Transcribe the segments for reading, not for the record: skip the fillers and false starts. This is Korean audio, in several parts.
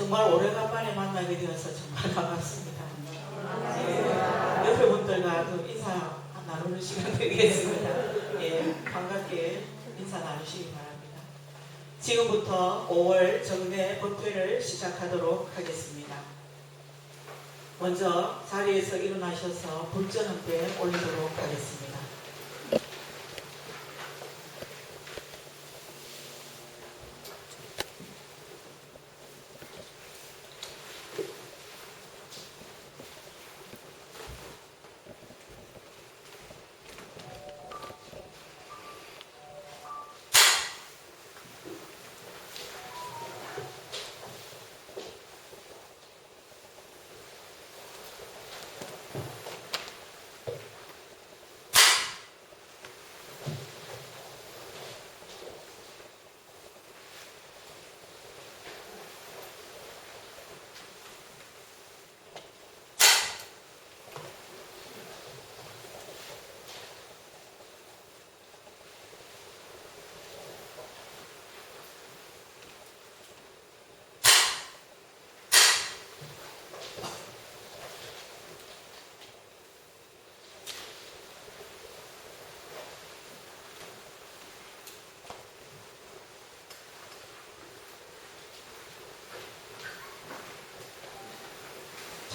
정말 오래간만에 만나게 되어서 정말 반갑습니다. 예, 옆에 분들과 또 인사 나누는 시간 되겠습니다. 예, 반갑게 인사 나누시기 바랍니다. 지금부터 5월 정례 법회를 시작하도록 하겠습니다. 먼저 자리에서 일어나셔서 불전함께 올리도록 하겠습니다.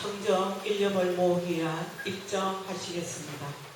청정 일념을 모으기 위한 입정하시겠습니다.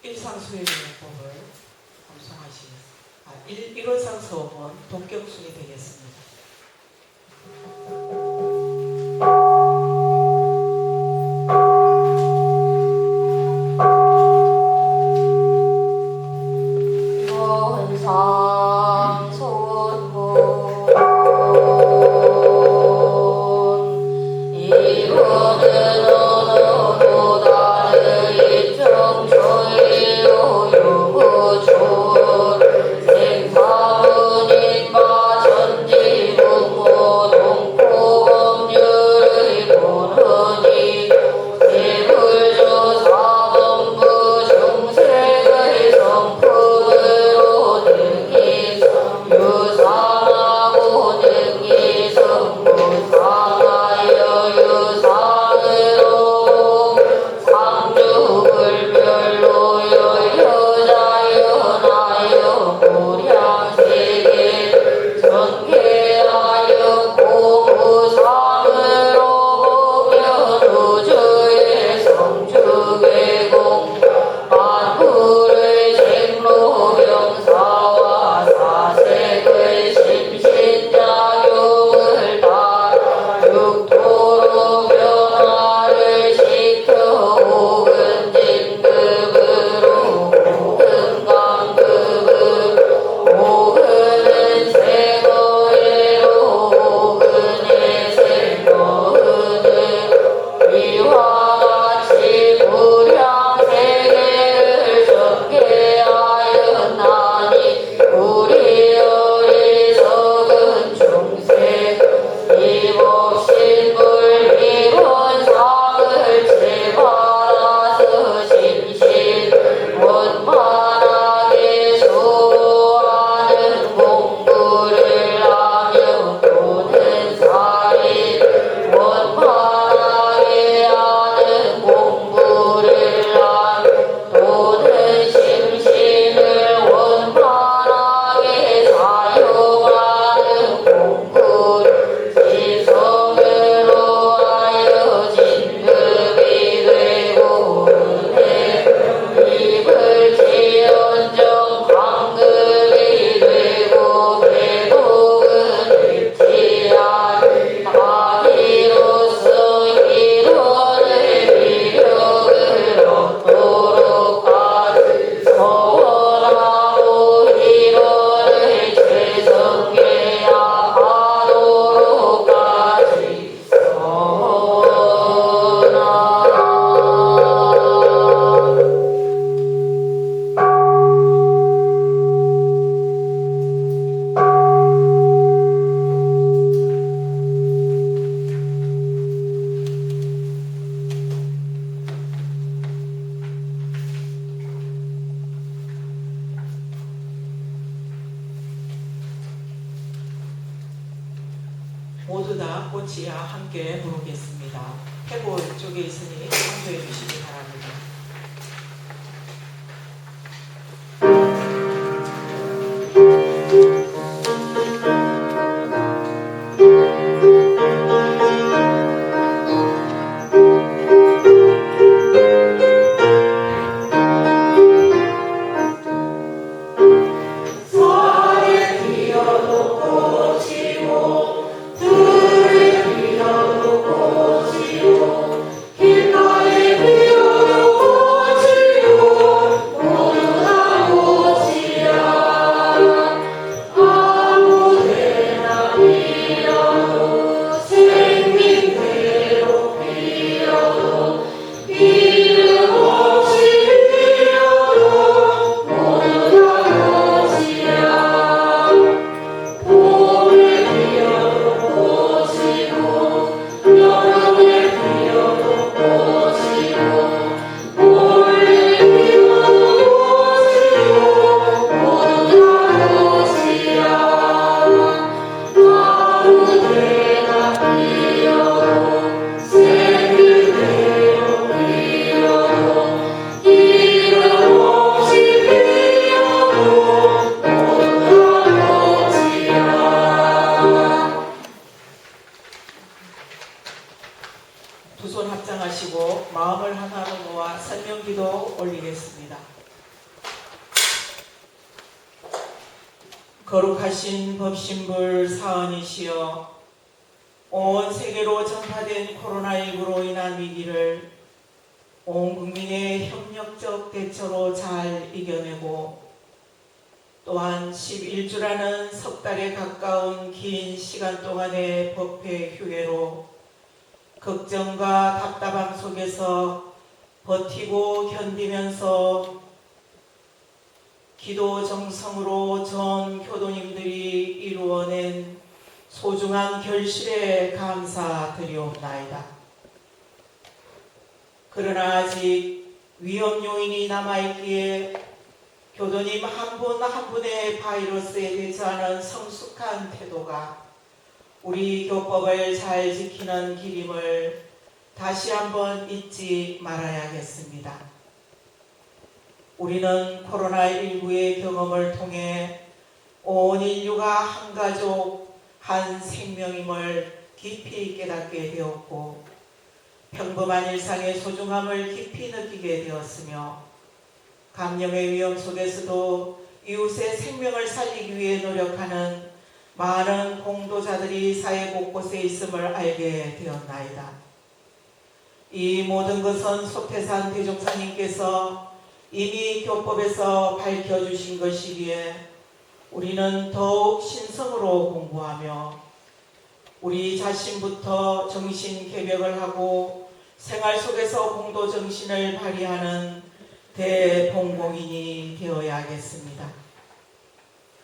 일상수행법을 감상하시겠습니다. 1월상 서원 동격순이 되겠습니다. 유상하고 능이성무상하여 유상으로 꽃이야 함께 부르겠습니다. 태보 쪽에 있으니 참조해 주시기 바랍니다. 두 손 합장하시고 마음을 하나로 모아 설명기도 올리겠습니다. 거룩하신 법신불 사언이시여, 온 세계로 전파된 코로나19로 인한 위기를 온 국민의 협력적 대처로 잘 이겨내고 또한 11주라는 석 달에 가까운 긴 시간 동안의 법회 휴회로 걱정과 답답함 속에서 버티고 견디면서 기도 정성으로 전 교도님들이 이루어낸 소중한 결실에 감사드리옵나이다. 그러나 아직 위험 요인이 남아있기에 교도님 한 분 한 분의 바이러스에 대처하는 성숙한 태도가 우리 교법을 잘 지키는 길임을 다시 한번 잊지 말아야겠습니다. 우리는 코로나19의 경험을 통해 온 인류가 한 가족, 한 생명임을 깊이 깨닫게 되었고 평범한 일상의 소중함을 깊이 느끼게 되었으며 감염의 위험 속에서도 이웃의 생명을 살리기 위해 노력하는 많은 공도자들이 사회 곳곳에 있음을 알게 되었나이다. 이 모든 것은 소태산 대종사님께서 이미 교법에서 밝혀주신 것이기에 우리는 더욱 신성으로 공부하며 우리 자신부터 정신 개벽을 하고 생활 속에서 공도 정신을 발휘하는 대봉공인이 되어야겠습니다.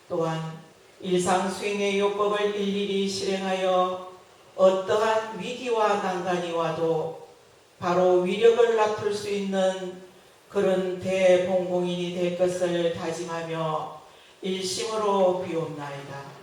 또한 일상 수행의 요법을 일일이 실행하여 어떠한 위기와 난간이 와도 바로 위력을 나툴 수 있는 그런 대봉공인이 될 것을 다짐하며 일심으로 비옵나이다.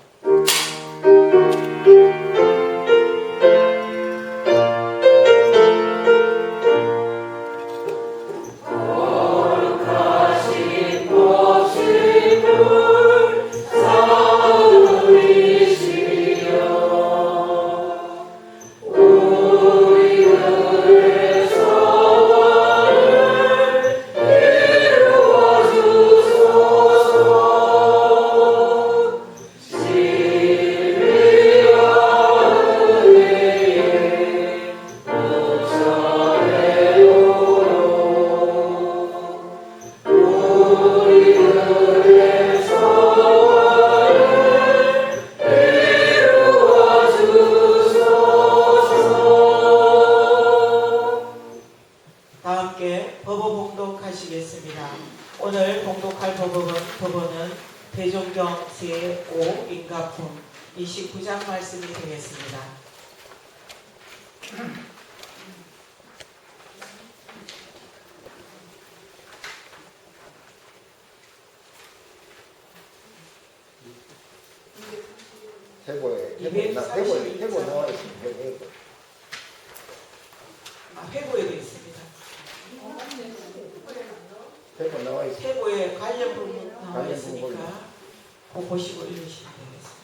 오늘 봉독할 법원은 대종경 제5 인가품 29장 말씀이 되겠습니다. 태보에 나와 있습니다. 회고에도 있습니다. 회고 나와 있어. 회고에 관련 부분 나와 있으니까 그거 보시고 읽으시면 되겠습니다.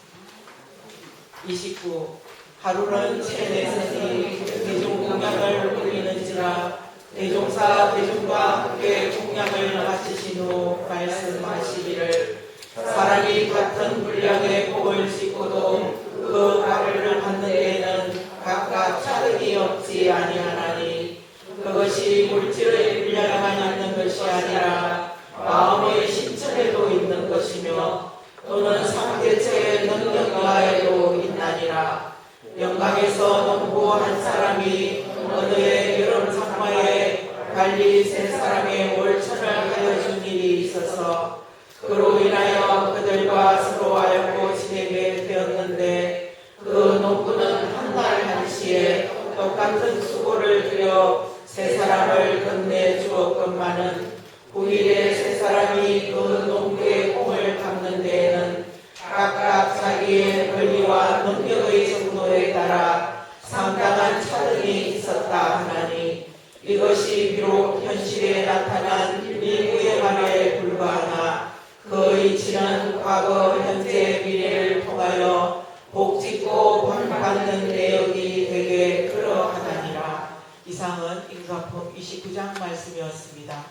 29. 하루는 체내선이 대종공양을 올리는지라 대종사 대종과 함께 공양을 마치신 후 말씀하시기를 사람이 같은 분량의 복을 짓고도 그 값을 받는 데에는 각각 차등이 없지 아니하나니 그것이 물질의 분량에만 있는 것이 아니라 마음의 신천에도 있는 것이며 또는 상대체의 능력과에도 있나니라. 영광에서 농부 한 사람이 어느 해 여름 상마에 갈릴리 세 사람의 월천을 하여 준 일이 있어서 그로 인하여 그들과 서로 알고 지내게 되었는데 그 농부는 한날 한시에 똑같은 수고를 들여 세 사람을 건네 주었건만은 9일에 세 사람이 그 농부의 공을 갚는 데에는 각각 자기의 권리와 능력의 정도에 따라 상당한 차등이 있었다 하나니 이것이 비록 현실에 나타난 일부의 말에 불과하나 그 이치는 과거, 현재, 미래를 통하여 복짓고 본받는 내역이 되게 그러하다니라. 이상은 인과품 29장 말씀이었습니다.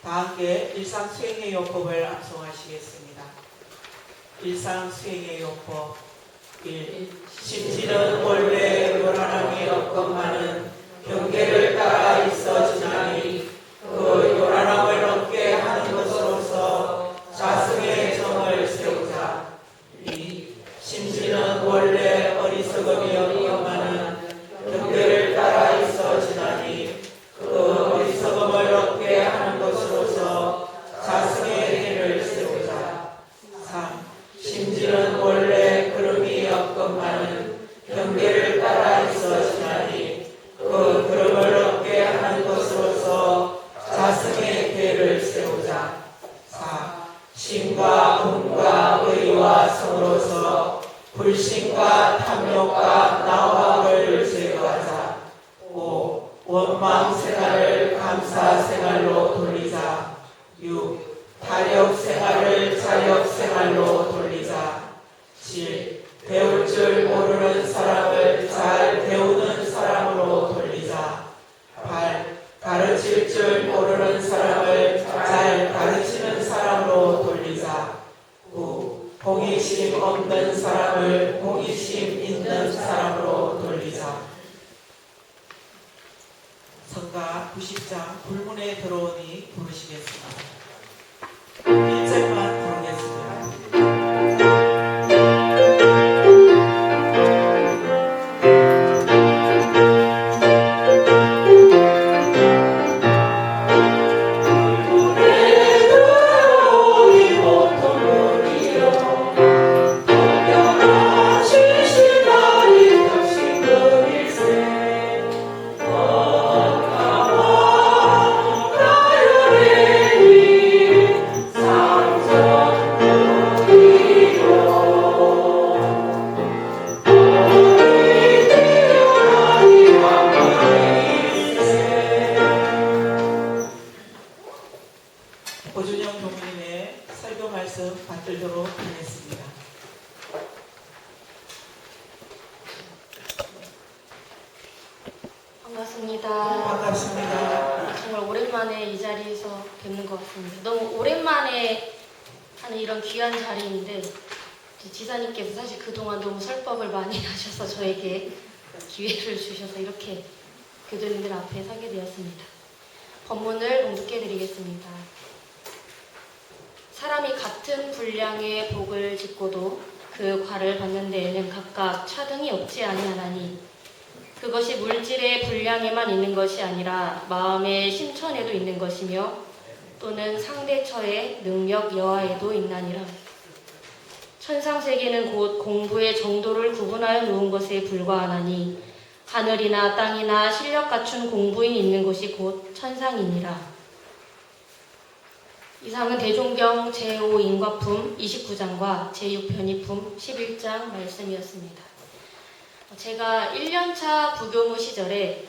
다 함께 일상수행의 요법을 암송하시겠습니다. 일상수행의 요법 1. 심지는 원래 요란함이 없건만은 경계를 따라 있어지나니 그 요란함을 없게 하는 것으로서 자승의 정을 세우자. 2. 심지는 원래 어리석음이 없건만은 경계를 따라 있어지나니 그 어리석음을 없게 하는 것으로서 자승의 해를 세우자. 3. 심지는 원래 그름이 없건만은 경계를 따라 있어지나니 그 그름을 얻게 하는 것으로서 자승의 계를 세우자. 4. 신과 hum과 의와 성으로서 불신과 탐욕과 나와를 제거하자. 5. 원망 생활을 감사 생활로 돌리자. 6. 타력 생활을 자력 생활로 돌리자. 7. 배울 줄 모르는 사람을 잘 배우는 사람으로 돌리자. 8. 가르칠 줄 모르는 사람을 잘 가르치는 사람으로 돌리자. 9. 호기심 없는 사람을 호기심 있는 사람으로 돌리자. 성가 90장 불문에 들어오니 부르시겠습니다. 1절만 부르겠습니다. 고준영 교무님의 설교 말씀 받들도록 하겠습니다. 반갑습니다. 반갑습니다. 정말 오랜만에 이 자리에서 뵙는 것 같습니다. 너무 오랜만에 하는 이런 귀한 자리인데 지사님께서 사실 그동안 너무 설법을 많이 하셔서 저에게 기회를 주셔서 이렇게 교도님들 앞에 서게 되었습니다. 본문을 봉독해 드리겠습니다. 사람이 같은 분량의 복을 짓고도 그 과를 받는 데에는 각각 차등이 없지 아니하나니 그것이 물질의 분량에만 있는 것이 아니라 마음의 심천에도 있는 것이며 또는 상대처의 능력 여하에도 있나니라. 천상세계는 곧 공부의 정도를 구분하여 놓은 것에 불과하나니 하늘이나 땅이나 실력 갖춘 공부인이 있는 곳이 곧 천상이니라. 이상은 대종경 제5인과품 29장과 제6변이품 11장 말씀이었습니다. 제가 1년차 부교무 시절에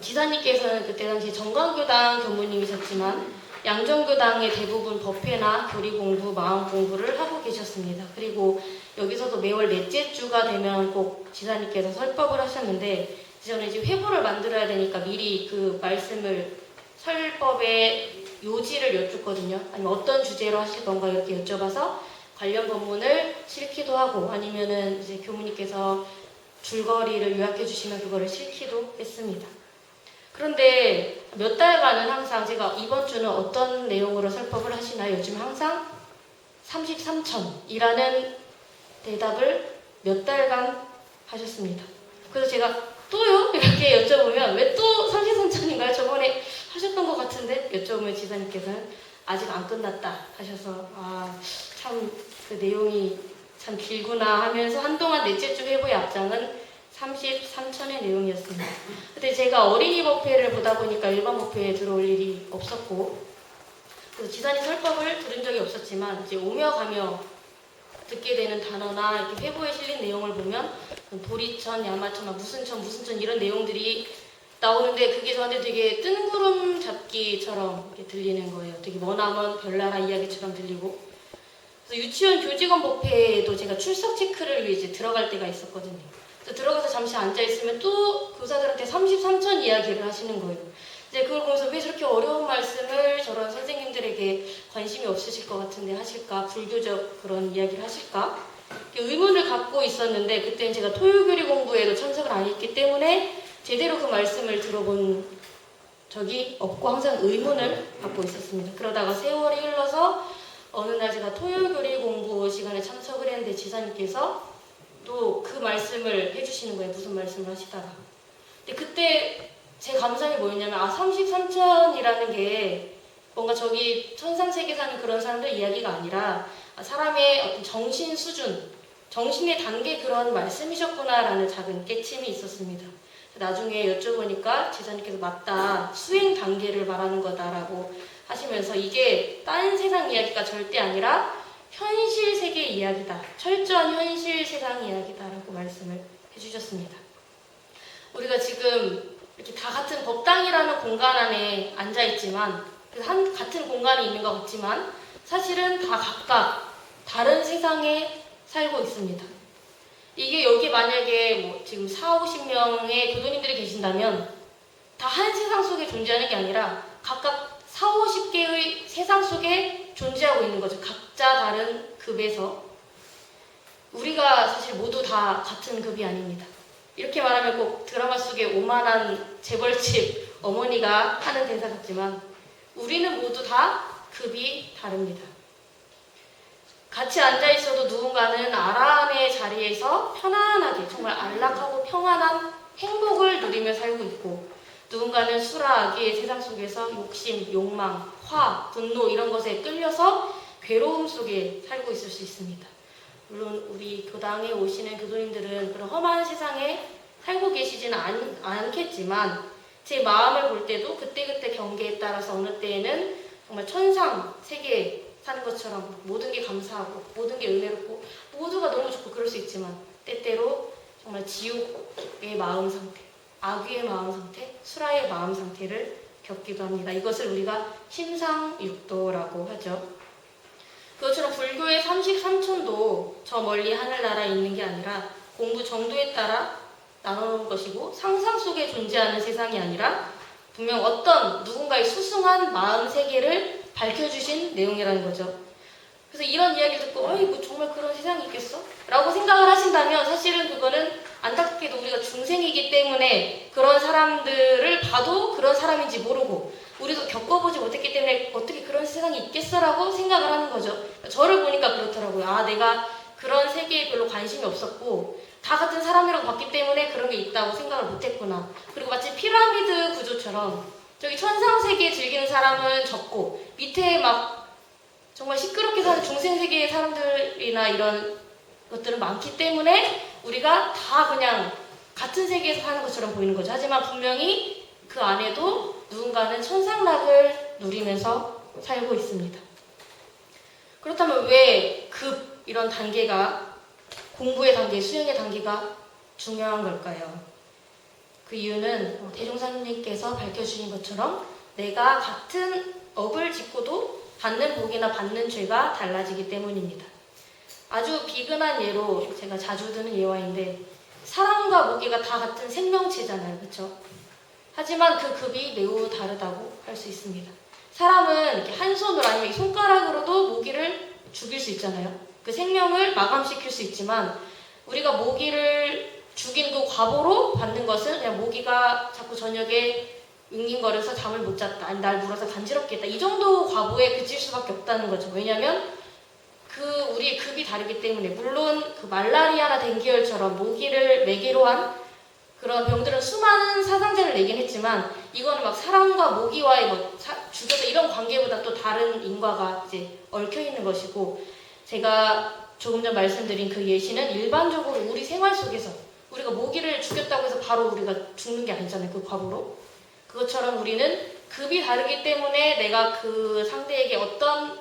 지사님께서는 그때 당시 정광교당 교무님이셨지만 양정교당의 대부분 법회나 교리 공부, 마음 공부를 하고 계셨습니다. 그리고 여기서도 매월 넷째 주가 되면 꼭 지사님께서 설법을 하셨는데 저는 이제 회보를 만들어야 되니까 미리 그 말씀을 설법의 요지를 여쭙거든요. 아니면 어떤 주제로 하실 건가 이렇게 여쭤봐서 관련 본문을 실기도 하고 아니면은 이제 교무님께서 줄거리를 요약해 주시면 그거를 실기도 했습니다. 그런데 몇 달간은 항상 제가 이번 주는 어떤 내용으로 설법을 하시나요? 요즘 항상 33천이라는 대답을 몇 달간 하셨습니다. 그래서 제가 또요? 이렇게 여쭤보면 왜 또 33천인가요? 저번에 하셨던 것 같은데 여쭤보면 지사님께서는 아직 안 끝났다 하셔서 참 그 내용이 참 길구나 하면서 한동안 넷째 주 회보의 앞장은 33천의 내용이었습니다. 근데 제가 어린이 법회를 보다 보니까 일반 법회에 들어올 일이 없었고 그래서 지사님 설법을 들은 적이 없었지만 이제 오며 가며 듣게 되는 단어나 이렇게 회보에 실린 내용을 보면 보리천, 야마천, 무슨 천 이런 내용들이 나오는데 그게 저한테 되게 뜬구름 잡기처럼 이렇게 들리는 거예요. 되게 머나먼 별나라 이야기처럼 들리고 그래서 유치원 교직원 법회에도 제가 출석 체크를 위해 이제 들어갈 때가 있었거든요. 그래서 들어가서 잠시 앉아있으면 또 교사들한테 33천 이야기를 하시는 거예요. 이제 그걸 보면서 왜 저렇게 어려운 말씀을 저런 선생님들에게 관심이 없으실 것 같은데 하실까? 불교적 그런 이야기를 하실까? 의문을 갖고 있었는데 그때는 제가 토요교리 공부에도 참석을 안 했기 때문에 제대로 그 말씀을 들어본 적이 없고 항상 의문을 갖고 있었습니다. 그러다가 세월이 흘러서 어느 날 제가 토요교리 공부 시간에 참석을 했는데 지사님께서 또 그 말씀을 해주시는 거예요. 무슨 말씀을 하시다가. 근데 그때 제 감상이 뭐였냐면 33천이라는 게 뭔가 저기 천상세계 사는 그런 사람들 이야기가 아니라 사람의 어떤 정신 수준, 정신의 단계 그런 말씀이셨구나라는 작은 깨침이 있었습니다. 나중에 여쭤보니까 지사님께서 맞다, 수행 단계를 말하는 거다라고 하시면서 이게 딴 세상 이야기가 절대 아니라 현실 세계 이야기다, 철저한 현실 세상 이야기다라고 말씀을 해주셨습니다. 우리가 지금 이렇게 다 같은 법당이라는 공간 안에 앉아있지만 같은 공간에 있는 것 같지만 사실은 다 각각 다른 세상에 살고 있습니다. 이게 여기 만약에 뭐 지금 40-50명의 교도님들이 계신다면 다 한 세상 속에 존재하는 게 아니라 각각 40-50개의 세상 속에 존재하고 있는 거죠. 각자 다른 급에서. 우리가 사실 모두 다 같은 급이 아닙니다. 이렇게 말하면 꼭 드라마 속에 오만한 재벌집 어머니가 하는 대사 같지만 우리는 모두 다 급이 다릅니다. 같이 앉아있어도 누군가는 아람의 자리에서 편안하게 정말 안락하고 평안한 행복을 누리며 살고 있고 누군가는 수라 악의 세상 속에서 욕심, 욕망, 화, 분노 이런 것에 끌려서 괴로움 속에 살고 있을 수 있습니다. 물론 우리 교당에 오시는 교도님들은 그런 험한 세상에 살고 계시지는 않겠지만 제 마음을 볼 때도 그때그때 경계에 따라서 어느 때에는 정말 천상 세계에 사는 것처럼 모든 게 감사하고 모든 게 은혜롭고 모두가 너무 좋고 그럴 수 있지만 때때로 정말 지옥의 마음 상태, 악귀의 마음 상태, 수라의 마음 상태를 겪기도 합니다. 이것을 우리가 심상육도라고 하죠. 그것처럼 불교의 33촌도 저 멀리 하늘나라에 있는 게 아니라 공부 정도에 따라 나눠놓은 것이고 상상 속에 존재하는 세상이 아니라 분명 어떤 누군가의 수승한 마음 세계를 밝혀주신 내용이라는 거죠. 그래서 이런 이야기를 듣고 뭐 정말 그런 세상이 있겠어? 라고 생각을 하신다면 사실은 그거는 안타깝게도 우리가 중생이기 때문에 그런 사람들을 봐도 그런 사람인지 모르고 우리도 겪어보지 못했기 때문에 어떻게 그런 세상이 있겠어라고 생각을 하는 거죠. 저를 보니까 그렇더라고요. 내가 그런 세계에 별로 관심이 없었고 다 같은 사람이라고 봤기 때문에 그런 게 있다고 생각을 못했구나. 그리고 마치 피라미드 구조처럼 저기 천상세계 즐기는 사람은 적고 밑에 막 정말 시끄럽게 사는 중생세계의 사람들이나 이런 것들은 많기 때문에 우리가 다 그냥 같은 세계에서 사는 것처럼 보이는 거죠. 하지만 분명히 그 안에도 누군가는 천상락을 누리면서 살고 있습니다. 그렇다면 왜 이런 단계가 공부의 단계, 수행의 단계가 중요한 걸까요? 그 이유는 대종사님께서 밝혀주신 것처럼 내가 같은 업을 짓고도 받는 복이나 받는 죄가 달라지기 때문입니다. 아주 비근한 예로 제가 자주 드는 예화인데 사람과 모기가 다 같은 생명체잖아요. 그렇죠? 하지만 그 급이 매우 다르다고 할 수 있습니다. 사람은 이렇게 한 손으로 아니면 손가락으로도 모기를 죽일 수 있잖아요. 그 생명을 마감시킬 수 있지만 우리가 모기를 죽인 그 과보로 받는 것은 그냥 모기가 자꾸 저녁에 윙윙거려서 잠을 못 잤다, 아니 날 물어서 간지럽게 했다, 이 정도 과보에 그칠 수밖에 없다는 거죠. 왜냐하면 우리의 급이 다르기 때문에. 물론 그 말라리아나 댕기열처럼 모기를 매개로 한 그런 병들은 수많은 사상자를 내긴 했지만 이거는 막 사람과 모기와의 죽여서 이런 관계보다 또 다른 인과가 이제 얽혀 있는 것이고, 제가 조금 전 말씀드린 그 예시는 일반적으로 우리 생활 속에서 우리가 모기를 죽였다고 해서 바로 우리가 죽는 게 아니잖아요. 그 과보로. 그것처럼 우리는 급이 다르기 때문에 내가 그 상대에게 어떤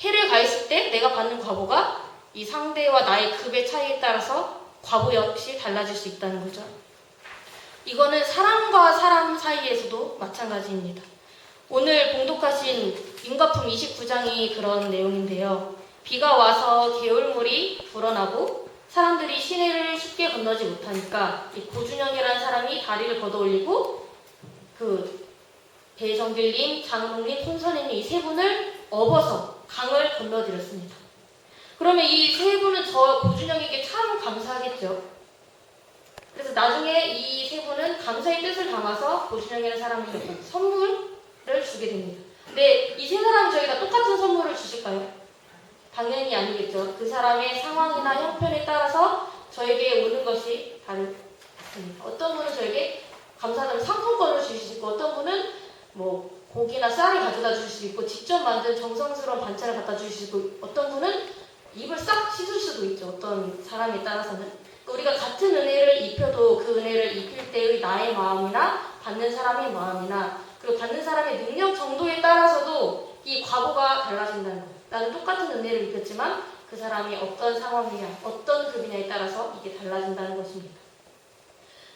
해를 가했을 때 내가 받는 과보가 이 상대와 나의 급의 차이에 따라서 과보 역시 달라질 수 있다는 거죠. 이거는 사람과 사람 사이에서도 마찬가지입니다. 오늘 봉독하신 율법품 29장이 그런 내용인데요. 비가 와서 개울물이 불어나고 사람들이 시내를 쉽게 건너지 못하니까 이 고준영이라는 사람이 다리를 걷어올리고 그 배정길님, 장흥님, 손선생님 이 세 분을 업어서 강을 건너드렸습니다. 그러면 이 세 분은 저 고준영에게 참 감사하겠죠. 그래서 나중에 이 세 분은 감사의 뜻을 담아서 고준영이라는 사람에게 선물을 주게 됩니다. 근데 이 세 사람이 저희가 똑같은 선물을 주실까요? 당연히 아니겠죠. 그 사람의 상황이나 형편에 따라서 저에게 오는 것이 다릅니다. 어떤 분은 저에게 감사하다는 상품권을 주실 수 있고, 어떤 분은 뭐 고기나 쌀을 가져다 주실 수 있고, 직접 만든 정성스러운 반찬을 갖다 주실 수 있고, 어떤 분은 입을 싹 씻을 수도 있죠. 어떤 사람에 따라서는. 우리가 같은 은혜를 입혀도 그 은혜를 입힐 때의 나의 마음이나 받는 사람의 마음이나 그리고 받는 사람의 능력 정도에 따라서도 이 과보가 달라진다는 거예요. 나는 똑같은 은혜를 입혔지만 그 사람이 어떤 상황이냐, 어떤 급이냐에 따라서 이게 달라진다는 것입니다.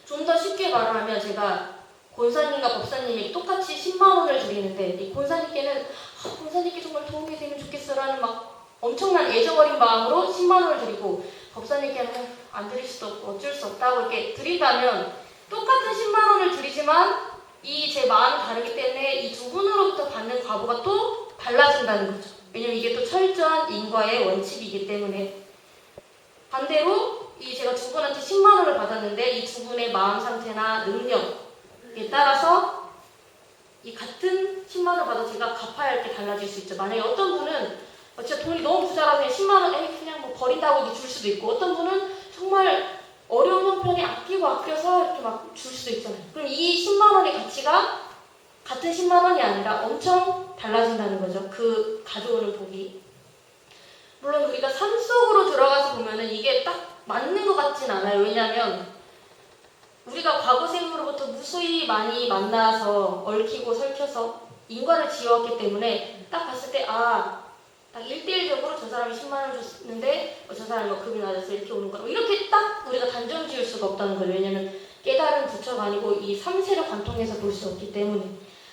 좀 더 쉽게 말을 하면 제가 권사님과 법사님이 똑같이 10만 원을 드리는데 이 권사님께는 권사님께 정말 도움이 되면 좋겠어라는 막 엄청난 애정 어린 마음으로 10만 원을 드리고, 법사님께는 안 드릴 수도 없고 어쩔 수 없다고 이렇게 드린다면 똑같은 10만 원을 드리지만 이 제 마음이 다르기 때문에 이 두 분으로부터 받는 과보가 또 달라진다는 거죠. 왜냐면 이게 또 철저한 인과의 원칙이기 때문에. 반대로 제가 두 분한테 10만 원을 받았는데 이 두 분의 마음 상태나 능력에 따라서 이 같은 10만 원을 받아서 제가 갚아야 할 게 달라질 수 있죠. 만약에 어떤 분은 진짜 돈이 너무 부자라서 그냥 10만 원 그냥 뭐 버린다고 줄 수도 있고, 어떤 분은 정말 어려운 형편에 아껴서 이렇게 막 줄 수도 있잖아요. 그럼 이 10만 원의 가치가 같은 10만 원이 아니라 엄청 달라진다는 거죠. 그 가져오는 복이. 물론 우리가 삶 속으로 들어가서 보면은 이게 딱 맞는 것 같진 않아요. 왜냐하면 우리가 과거 생으로부터 무수히 많이 만나서 얽히고 설켜서 인과를 지어왔기 때문에 딱 봤을 때 딱 1대1적으로 저 사람이 10만 원 줬는데 저 사람이 급이 낮아서 이렇게 오는 거라, 이렇게 딱 우리가 단정 지을 수가 없다는 거죠. 왜냐하면 깨달은 부처가 아니고 이 3세를 관통해서 볼 수 없기 때문에.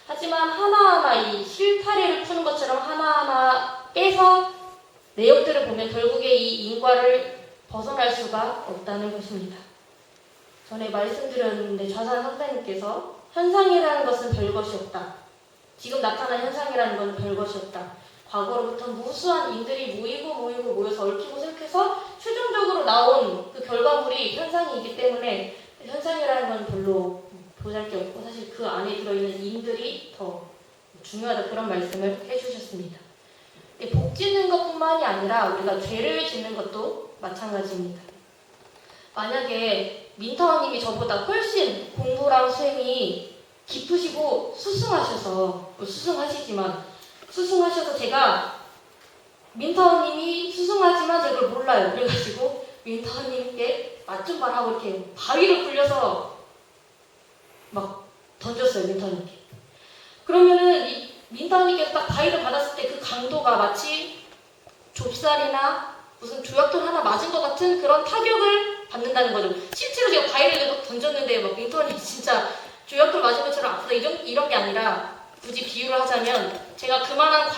하지만 하나하나 이 실타래를 푸는 것처럼 하나하나 빼서 내역들을 보면 결국에 이 인과를 벗어날 수가 없다는 것입니다. 전에 말씀드렸는데 좌산 선생님께서 현상이라는 것은 별것이 없다. 지금 나타난 현상이라는 것은 별것이 없다. 과거로부터 무수한 인들이 모여서 얽히고 설켜서 최종적으로 나온 그 결과물이 현상이기 때문에 현상이라는 건 별로 보잘 게 없고 사실 그 안에 들어있는 인들이 더 중요하다, 그런 말씀을 해주셨습니다. 복 짓는 것뿐만이 아니라 우리가 죄를 짓는 것도 마찬가지입니다. 만약에 민타원님이 저보다 훨씬 공부랑 수행이 깊으시고 수승하셔서 제가 민타원님이 수승하지만 제가 그걸 몰라요. 그래가지고 민타원님께 맛 좀 봐라 하고 이렇게 바위를 굴려서 막 던졌어요, 민타원님께. 그러면은 이 민타원님께서 딱 바위를 받았을 때 그 강도가 마치 좁쌀이나 무슨 조약돌 하나 맞은 것 같은 그런 타격을 받는다는 거죠. 실제로 제가 바위를 던졌는데 막 민턴이 진짜 조약돌 맞은 것처럼 아프다 이런 게 아니라 굳이 비유를 하자면 제가 그만한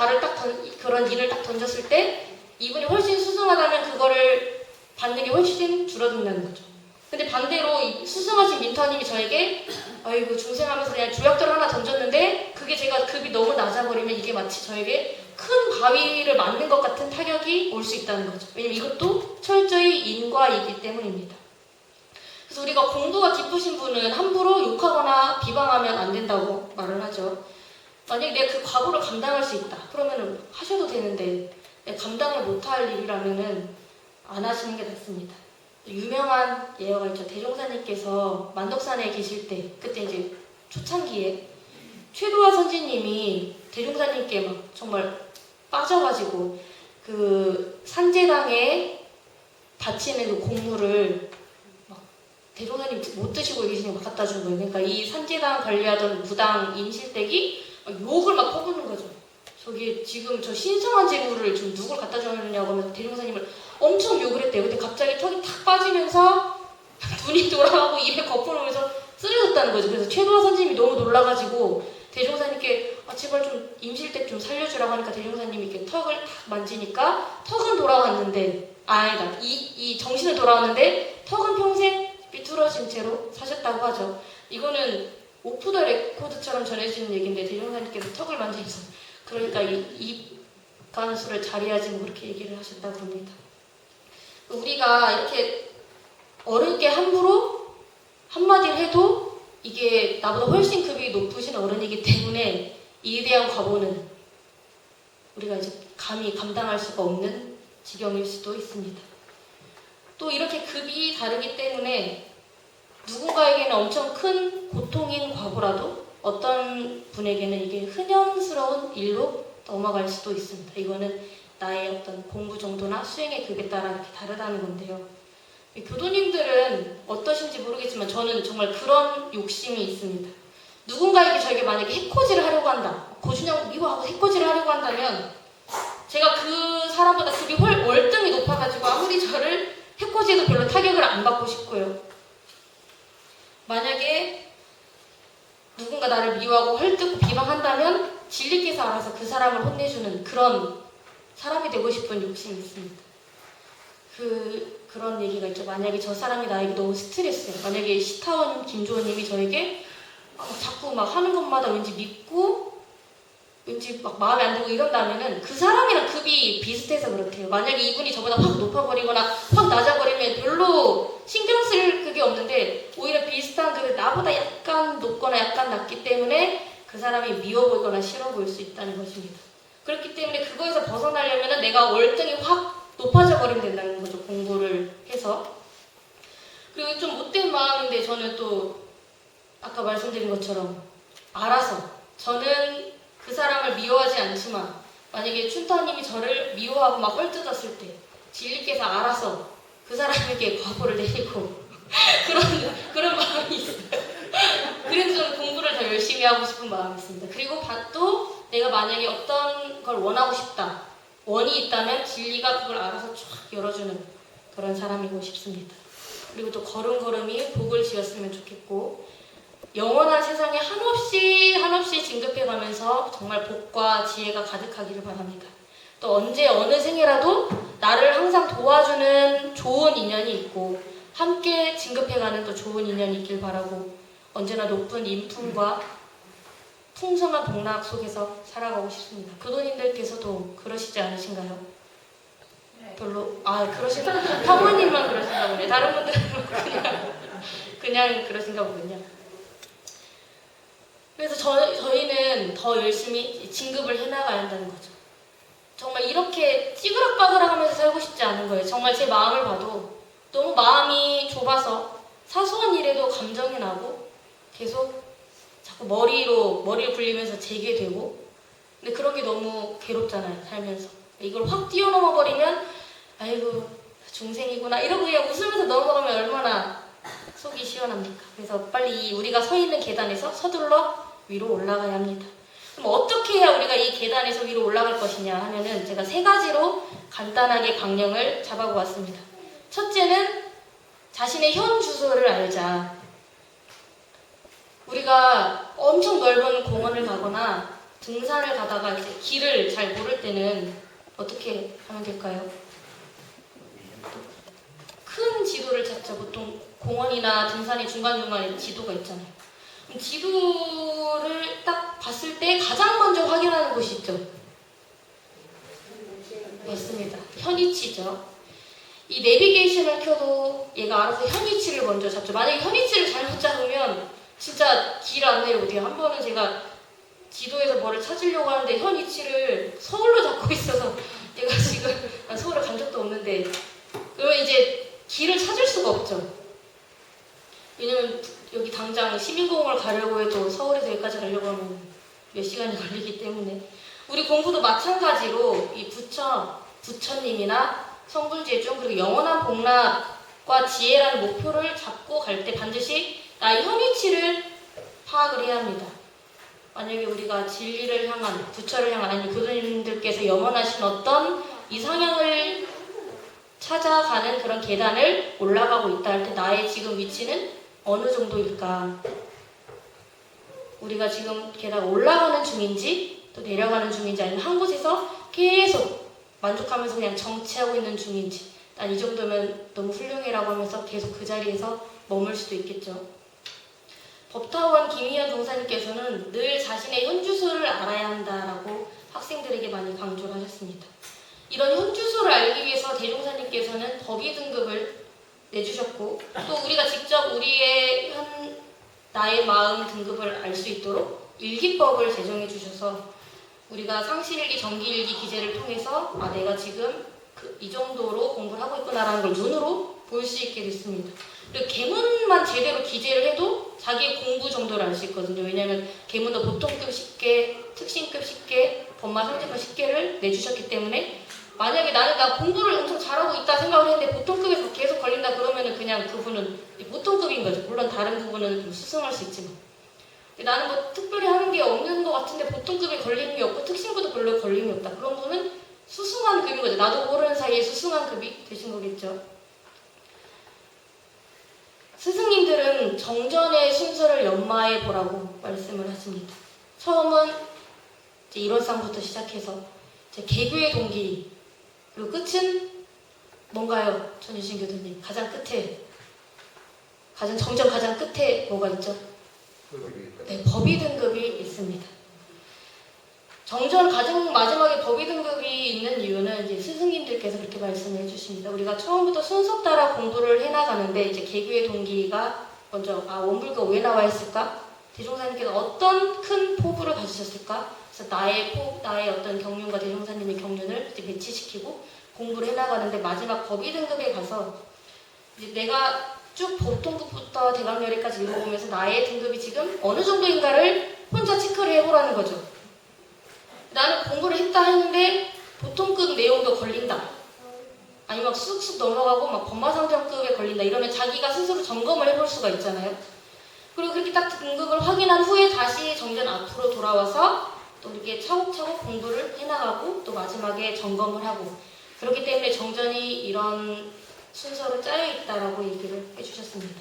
그런 일을 딱 던졌을 때 이분이 훨씬 수승하다면 그거를 받는 게 훨씬 줄어든다는 거죠. 근데 반대로 이 수승하신 민터님이 저에게 아이고 중생하면서 그냥 조약돌 하나 던졌는데 그게 제가 급이 너무 낮아버리면 이게 마치 저에게 큰 바위를 맞는 것 같은 타격이 올 수 있다는 거죠. 왜냐면 이것도 철저히 인과이기 때문입니다. 그래서 우리가 공부가 깊으신 분은 함부로 욕하거나 비방하면 안 된다고 말을 하죠. 만약에 내가 그 과보를 감당할 수 있다. 그러면은 하셔도 되는데 내가 감당을 못할 일이라면은 안 하시는 게 낫습니다. 유명한 예화가 있죠. 대종사님께서 만덕산에 계실 때 그때 이제 초창기에 최도화 선지님이 대종사님께 막 정말 빠져가지고 그 산제당에 바치는 그 곡물을 막 대종사님 못 드시고 계시니까 막 갖다 준 거예요. 그러니까 이 산제당 관리하던 무당 임실댁이 막 욕을 막 퍼붓는 거죠. 저기 지금 저 신성한 재물을 지금 누굴 갖다 주느냐고 하면서 대종사님을 엄청 욕을 했대요. 근데 갑자기 턱이 탁 빠지면서 눈이 돌아가고 입에 거품을 흘리면서 쓰러졌다는 거죠. 그래서 최도화 선생님이 너무 놀라가지고 대종사님께 제발 좀 임실댁 좀 살려주라고 하니까 대종사님이 이렇게 턱을 탁 만지니까 턱은 돌아왔는데 아니다. 이 정신은 돌아왔는데 턱은 평생 삐뚤어진 채로 사셨다고 하죠. 이거는 오프 더 레코드처럼 전해지는 얘기인데 대종사님께서 턱을 만지면서 그러니까 이 간수를 자리하지 뭐 그렇게 얘기를 하셨다고 합니다. 우리가 이렇게 어른께 함부로 한마디를 해도 이게 나보다 훨씬 급이 높으신 어른이기 때문에 이에 대한 과보는 우리가 이제 감히 감당할 수가 없는 지경일 수도 있습니다. 또 이렇게 급이 다르기 때문에 누군가에게는 엄청 큰 고통인 과보라도 어떤 분에게는 이게 흔연스러운 일로 넘어갈 수도 있습니다. 이거는 나의 어떤 공부 정도나 수행의 급에 따라 이렇게 다르다는 건데요. 교도님들은 어떠신지 모르겠지만 저는 정말 그런 욕심이 있습니다. 누군가에게 저에게 만약에 해코지를 하려고 한다. 고준영 미워하고 해코지를 하려고 한다면 제가 그 사람보다 급이 월등히 높아가지고 아무리 저를 해코지해도 별로 타격을 안 받고 싶고요. 만약에 누군가 나를 미워하고 헐뜯고 비방한다면 진리께서 알아서 그 사람을 혼내주는 그런 사람이 되고 싶은 욕심이 있습니다. 그런 얘기가 있죠. 만약에 저 사람이 나에게 너무 스트레스예요. 만약에 시타원 김조원님이 저에게 자꾸 막 하는 것마다 왠지 믿고 왠지 막 마음에 안 들고 이런다면은 그 사람이랑 급이 비슷해서 그렇대요. 만약에 이분이 저보다 확 높아버리거나 확 낮아버리면 별로 신경 쓸 그게 없는데 오히려 비슷한 그 나보다 약간 높거나 약간 낮기 때문에 그 사람이 미워 보이거나 싫어 보일 수 있다는 것입니다. 그렇기 때문에 그거에서 벗어나려면은 내가 월등히 확 높아져 버리면 된다는 거죠. 공부를 해서. 그리고 좀 못된 마음인데 저는 또 아까 말씀드린 것처럼 알아서 저는 그 사람을 미워하지 않지만 만약에 춘타님이 저를 미워하고 막 헐뜯었을 때 진리께서 알아서 그 사람에게 과보를 내리고 그런 마음이 있어요. 그래서 저는 공부를 더 열심히 하고 싶은 마음이 있습니다. 그리고 또 내가 만약에 어떤 걸 원하고 싶다. 원이 있다면 진리가 그걸 알아서 쫙 열어주는 그런 사람이고 싶습니다. 그리고 또 걸음걸음이 복을 지었으면 좋겠고 영원한 세상에 한없이 진급해가면서 정말 복과 지혜가 가득하기를 바랍니다. 또 언제 어느 생에라도 나를 항상 도와주는 좋은 인연이 있고 함께 진급해가는 또 좋은 인연이 있길 바라고 언제나 높은 인품과 풍성한 복락 속에서 살아가고 싶습니다. 교도님들께서도 그러시지 않으신가요? 네. 별로 그러신가? 사모님만 그러신가 보네. 다른 분들은 그냥 그러신가 보군요. 그래서 저희는 더 열심히 진급을 해나가야 한다는 거죠. 정말 이렇게 찌그락빠그락하면서 살고 싶지 않은 거예요. 정말 제 마음을 봐도 너무 마음이 좁아서 사소한 일에도 감정이 나고 계속 자꾸 머리를 굴리면서 재게되고 근데 그런 게 너무 괴롭잖아요. 살면서 이걸 확 뛰어넘어 버리면 아이고 중생이구나 이러고 그냥 웃으면서 넘어가면 얼마나 속이 시원합니까? 그래서 빨리 우리가 서 있는 계단에서 서둘러 위로 올라가야 합니다. 그럼 어떻게 해야 우리가 이 계단에서 위로 올라갈 것이냐 하면은 제가 3가지로 간단하게 강령을 잡아보았습니다. 첫째는 자신의 현 주소를 알자. 우리가 엄청 넓은 공원을 가거나 등산을 가다가 이제 길을 잘 모를 때는 어떻게 하면 될까요? 큰 지도를 찾죠. 보통 공원이나 등산의 중간중간에 지도가 있잖아요. 그럼 지도를 딱 봤을 때 가장 먼저 확인하는 곳이 있죠. 맞습니다. 현위치죠. 이 내비게이션을 켜도 얘가 알아서 현위치를 먼저 잡죠. 만약에 현위치를 잘못 잡으면 진짜 길 안내를 못해요. 한 번은 제가 지도에서 뭐를 찾으려고 하는데 현위치를 서울로 잡고 있어서 얘가 지금 서울에 간 적도 없는데 그러면 이제 길을 찾을 수가 없죠. 왜냐면 여기 당장 시민공원을 가려고 해도 서울에서 여기까지 가려고 하면 몇 시간이 걸리기 때문에 우리 공부도 마찬가지로 이 부처님이나 성불제중 그리고 영원한 복락과 지혜라는 목표를 잡고 갈 때 반드시 나의 현위치를 파악을 해야 합니다. 만약에 우리가 진리를 향한 부처를 향한 아니면 교수님들께서 염원하신 어떤 이상향을 찾아가는 그런 계단을 올라가고 있다 할 때 나의 지금 위치는 어느 정도일까? 우리가 지금 계단 올라가는 중인지 또 내려가는 중인지 아니면 한 곳에서 계속 만족하면서 그냥 정치하고 있는 중인지 난 이 정도면 너무 훌륭해라고 하면서 계속 그 자리에서 머물 수도 있겠죠. 법타원 김희연 동사님께서는 늘 자신의 현주소를 알아야 한다라고 학생들에게 많이 강조를 하셨습니다. 이런 현주소를 알기 위해서 대종사님께서는 법의 등급을 내주셨고 또 우리가 직접 우리의 나의 마음 등급을 알 수 있도록 일기법을 제정해 주셔서 우리가 상실일기, 정기일기 기재를 통해서 내가 지금 이 정도로 공부를 하고 있구나라는 걸 눈으로 볼 수 있게 됐습니다. 그리고 계문만 제대로 기재를 해도 자기의 공부 정도를 알 수 있거든요. 왜냐하면 계문도 보통급 10개, 특신급 10개, 법마 상징급 10개를 내주셨기 때문에 만약에 나 공부를 엄청 잘하고 있다 생각을 했는데 보통급에서 계속 걸린다 그러면은 그냥 그분은 보통급인 거죠. 물론 다른 부분은 좀 수승할 수 있지만 나는 뭐 특별히 하는 게 없는 것 같은데 보통급에 걸리는 게 없고 특신급도 별로 걸림이 없다. 그런 분은 수승한 급인 거죠. 나도 모르는 사이에 수승한 급이 되신 거겠죠. 스승님들은 정전의 순서를 연마해 보라고 말씀을 하십니다. 처음은 이제 일원상부터 시작해서 이제 개교의 동기 그리고 끝은 뭔가요? 전유신 교수님 가장 끝에 정전 가장 끝에 뭐가 있죠? 네, 법의 등급이 있습니다. 정전 가장 마지막에 법의 등급이 있는 이유는 이제 스승님들께서 그렇게 말씀을 해주십니다. 우리가 처음부터 순서 따라 공부를 해나가는데 이제 개교의 동기가 먼저 원불교 왜 나와 있을까? 대종사님께서 어떤 큰 포부를 가지셨을까? 그래서 나의 어떤 경륜과 대종사님의 경륜을 이제 매치시키고 공부를 해나가는데 마지막 법의 등급에 가서 이제 내가 쭉 보통급부터 대강열애까지 읽어보면서 나의 등급이 지금 어느 정도인가를 혼자 체크를 해보라는 거죠. 나는 공부를 했다 했는데 보통급 내용도 걸린다. 아니 막 쑥쑥 넘어가고 막 법마상정급에 걸린다. 이러면 자기가 스스로 점검을 해볼 수가 있잖아요. 그리고 그렇게 딱 등급을 확인한 후에 다시 정전 앞으로 돌아와서 또 이렇게 차곡차곡 공부를 해나가고 또 마지막에 점검을 하고 그렇기 때문에 정전이 이런 순서로 짜여 있다라고 얘기를 해주셨습니다.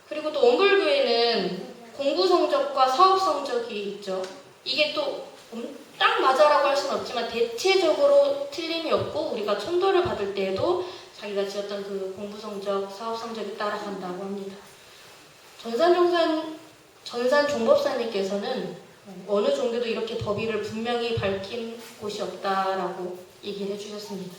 그리고 또 원불교에는 공부 성적과 사업 성적이 있죠. 이게 또 딱 맞아라고 할 수는 없지만 대체적으로 틀림이 없고 우리가 천도를 받을 때에도 자기가 지었던 그 공부 성적, 사업 성적이 따라간다고 합니다. 전산 종법사님께서는 어느 종교도 이렇게 법의를 분명히 밝힌 곳이 없다라고 얘기를 해주셨습니다.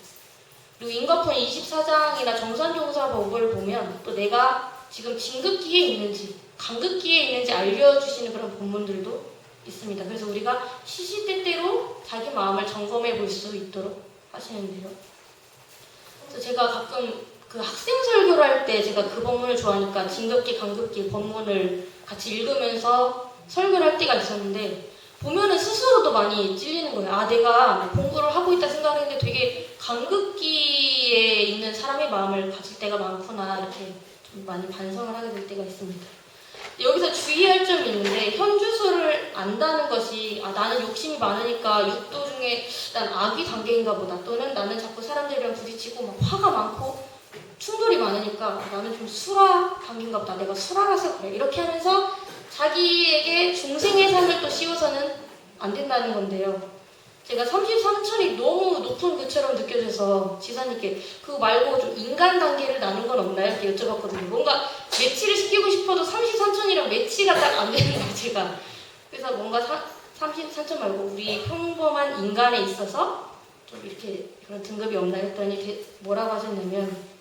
그리고 인거품 24장이나 정산종사법을 보면 또 내가 지금 진급기에 있는지 간급기에 있는지 알려주시는 그런 본문들도 있습니다. 그래서 우리가 시시때때로 자기 마음을 점검해 볼 수 있도록 하시는데요. 그래서 제가 가끔 그 학생 설교를 할 때 제가 그 본문을 좋아하니까 진급기, 간급기 본문을 같이 읽으면서 설교를 할 때가 있었는데 보면은 스스로도 많이 찔리는 거예요. 내가 공부를 하고 있다 생각했는데 되게 간급기에 있는 사람의 마음을 가질 때가 많구나 이렇게 좀 많이 반성을 하게 될 때가 있습니다. 여기서 주의할 점이 있는데 현주소를 안다는 것이 나는 욕심이 많으니까 육도 중에 난 악의 단계인가 보다 또는 나는 자꾸 사람들이랑 부딪히고 막 화가 많고 충돌이 많으니까 나는 좀 수라 관계인가 보다. 내가 수라라서 그래. 이렇게 하면서 자기에게 중생의 삶을 또 씌워서는 안 된다는 건데요. 제가 33천이 너무 높은 그처럼 느껴져서 지사님께 그거 말고 좀 인간 단계를 나눈 건 없나요? 이렇게 여쭤봤거든요. 뭔가 매치를 시키고 싶어도 33천이랑 매치가 딱 안 되는 거예요, 제가. 그래서 뭔가 33천 말고 우리 평범한 인간에 있어서 좀 이렇게 그런 등급이 없나 했더니 뭐라고 하셨냐면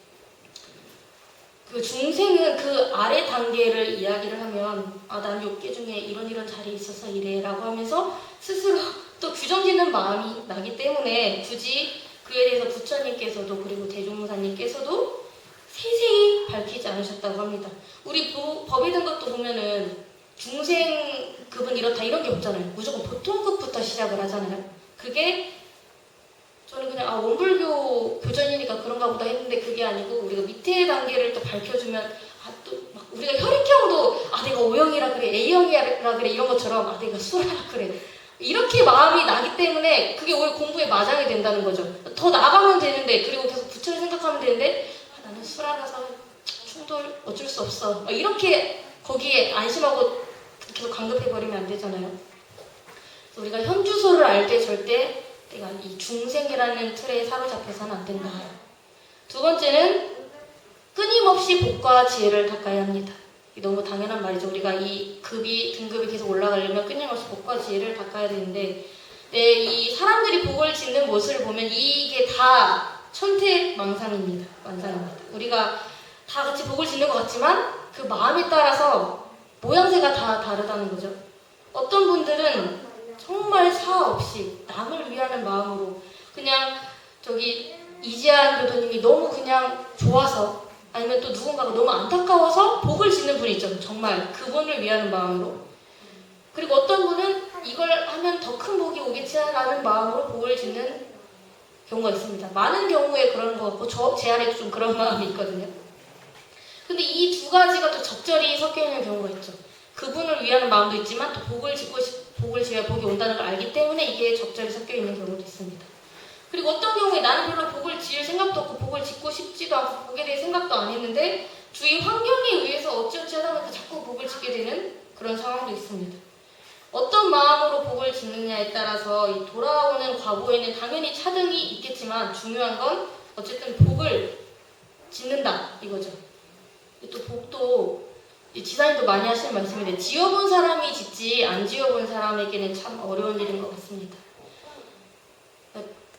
그 중생은 그 아래 단계를 이야기를 하면 난 욕계 중에 이런 자리에 있어서 이래 라고 하면서 스스로 또 규정짓는 마음이 나기 때문에 굳이 그에 대해서 부처님께서도 그리고 대종사님께서도 세세히 밝히지 않으셨다고 합니다. 우리 법에 든 것도 보면은 중생급은 이렇다 이런 게 없잖아요. 무조건 보통급부터 시작을 하잖아요. 그게 저는 그냥 원불교 교전이니까 그런가 보다 했는데 그게 아니고 우리가 밑에 단계를 또 밝혀주면 또 막 우리가 혈액형도 내가 O형이라 그래 A형이라 그래 이런 것처럼 내가 수라라 그래 이렇게 마음이 나기 때문에 그게 오히려 공부에 마장이 된다는 거죠. 더 나아가면 되는데 그리고 계속 부처를 생각하면 되는데 나는 수라라서 충돌 어쩔 수 없어 이렇게 거기에 안심하고 계속 강급해버리면 안 되잖아요. 우리가 현주소를 알 때 절대 내가 이 중생이라는 틀에 사로잡혀서는 안 된다. 두 번째는 끊임없이 복과 지혜를 닦아야 합니다. 너무 당연한 말이죠. 우리가 이 등급이 계속 올라가려면 끊임없이 복과 지혜를 닦아야 되는데 이 사람들이 복을 짓는 모습을 보면 이게 다 천태망상입니다. 우리가 다 같이 복을 짓는 것 같지만 그 마음에 따라서 모양새가 다 다르다는 거죠. 어떤 분들은 정말 사아 없이 남을 위하는 마음으로 그냥 이지한 교도님이 너무 그냥 좋아서 아니면 또 누군가가 너무 안타까워서 복을 짓는 분이 있죠. 정말 그분을 위하는 마음으로. 그리고 어떤 분은 이걸 하면 더 큰 복이 오겠지라는 마음으로 복을 짓는 경우가 있습니다. 많은 경우에 그런 것 같고 제 안에도 좀 그런 마음이 있거든요. 근데 이 두 가지가 또 적절히 섞여 있는 경우가 있죠. 그분을 위하는 마음도 있지만 또 복을 지어야 복이 온다는 걸 알기 때문에 이게 적절히 섞여 있는 경우도 있습니다. 그리고 어떤 경우에 나는 별로 복을 지을 생각도 없고 복을 짓고 싶지도 않고 복에 대해 생각도 안 했는데 주위 환경에 의해서 어찌어찌 하다 보니까 자꾸 복을 짓게 되는 그런 상황도 있습니다. 어떤 마음으로 복을 짓느냐에 따라서 이 돌아오는 과보에는 당연히 차등이 있겠지만 중요한 건 어쨌든 복을 짓는다 이거죠. 또 복도 지사님도 많이 하시는 말씀인데 지어본 사람이 짓지 안 지어본 사람에게는 참 어려운 일인 것 같습니다.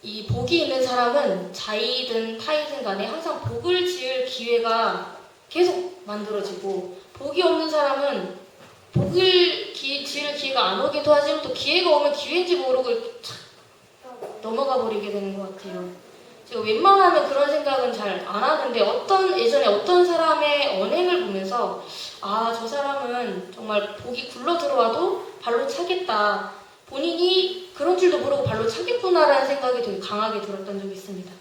이 복이 있는 사람은 자이든 타이든 간에 항상 복을 지을 기회가 계속 만들어지고 복이 없는 사람은 복을 지을 기회가 안 오기도 하지만 또 기회가 오면 기회인지 모르고 넘어가 버리게 되는 것 같아요. 제가 웬만하면 그런 생각은 잘 안 하는데 예전에 어떤 사람의 언행을 보면서 저 사람은 정말 복이 굴러 들어와도 발로 차겠다. 본인이 그런 줄도 모르고 발로 차겠구나라는 생각이 되게 강하게 들었던 적이 있습니다.